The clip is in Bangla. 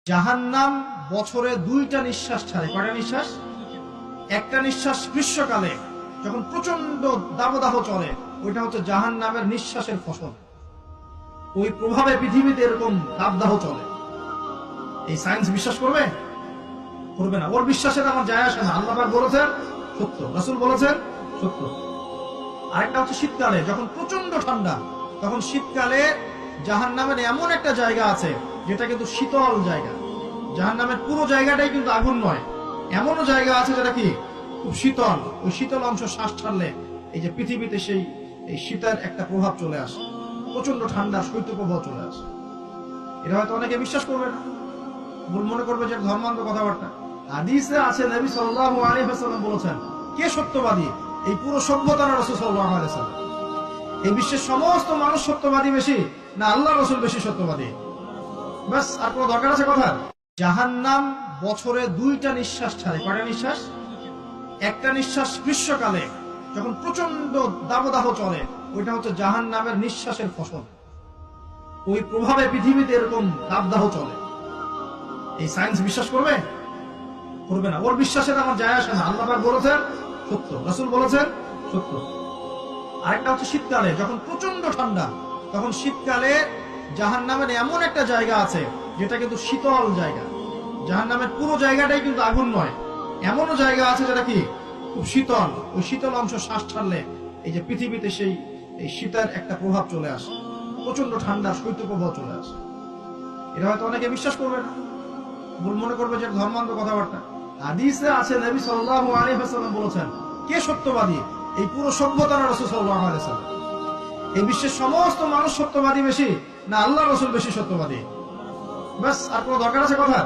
জাহান্নাম বছরে 2টা নিঃশ্বাস ছাড়ে। কয়টা নিঃশ্বাস? একটা নিঃশ্বাস গ্রীষ্মকালে যখন প্রচন্ড দাবদাহ চলে, ওইটা হচ্ছে জাহান্নামের নিঃশ্বাসের ফসল। ওই প্রভাবে পৃথিবীতে এরকম দাবদাহ চলে। এই সায়েন্স বিশ্বাস করবে? করবে না। ওর বিশ্বাসের আমার যায় আসে না। আল্লাহ পাক বলেছেন সত্য, রাসূল বলেছেন সত্য। আরেকটা হচ্ছে শীতকালে যখন প্রচন্ড ঠান্ডা, তখন শীতকালে জাহান্নামের এমন একটা জায়গা আছে যেটা কিন্তু শীতল জায়গা। জাহান্নামের পুরো জায়গাটাই কিন্তু আগুন নয়, এমনও জায়গা আছে যেটা কি খুব শীতল। ওই শীতল অংশ শ্বাস ছাড়লে এই যে পৃথিবীতে সেই এই শীতের একটা প্রভাব চলে আসে, প্রচন্ড ঠান্ডা শৈত্যপ্রবাহ চলে আসে। এটা হয়তো অনেকে বিশ্বাস করবে না, মনে করবে যে ধর্মান্ধ কথাবার্তা। হাদিসে আছে নবী সাল্লাল্লাহু আলাইহি ওয়াসাল্লাম বলেছেন, কে সত্যবাদী? এই পুরো সভ্যতা না রাসূল সাল্লাল্লাহু আলাইহি ওয়াসাল্লাম? এই বিশ্বের সমস্ত মানুষ সত্যবাদী বেশি না আল্লাহ রাসূল বেশি সত্যবাদী? বাস, আর কোনো দরকার আছে কথা? জাহান্নাম বছরে 2টা নিঃশ্বাস ছাড়ে। কয়টা নিঃশ্বাস? একটা নিঃশ্বাস গ্রীষ্মকালে যখন প্রচন্ড দাবদাহ চলে, ওইটা হচ্ছে জাহান্নামের নিঃশ্বাসের ফসল। ওই প্রভাবে পৃথিবীতে এরকম দাবদাহ চলে। এই সায়েন্স বিশ্বাস করবে? করবে না। ওর বিশ্বাসের আমার যায় আসে না। আল্লাহ পাক বলেছেন সত্য, রাসূল বলেছেন সত্য। আরেকটা হচ্ছে শীতকালে যখন প্রচন্ড ঠান্ডা, তখন শীতকালে জাহান্নামের এমন একটা জায়গা আছে যেটা কিন্তু শীতল জায়গা। জাহান্নামের পুরো জায়গাটাই কিন্তু আগুন নয়, এমনও জায়গা আছে যেটা কি খুব শীতল। ওই শীতল অংশ শ্বাস ছাড়লে এই যে পৃথিবীতে সেই এই শীতের একটা প্রভাব চলে আসে, প্রচন্ড ঠান্ডা শৈত্যপ্রবাহ চলে আসে। এটা হয়তো অনেকে বিশ্বাস করবে না, মনে করবে যে ধর্মান্ধ কথাবার্তা। হাদিসে আছে নবী সাল্লাল্লাহু আলাইহি ওয়াসাল্লাম বলেছেন, কে সত্যবাদী? এই পুরো সভ্যতা না রাসূল সাল্লাল্লাহু আলাইহি ওয়াসাল্লাম? এই বিশ্বের সমস্ত মানুষ সত্যবাদী বেশি না আল্লাহ রাসূল বেশি সত্যবাদী? বাস, আর কোনো দরকার আছে কথা?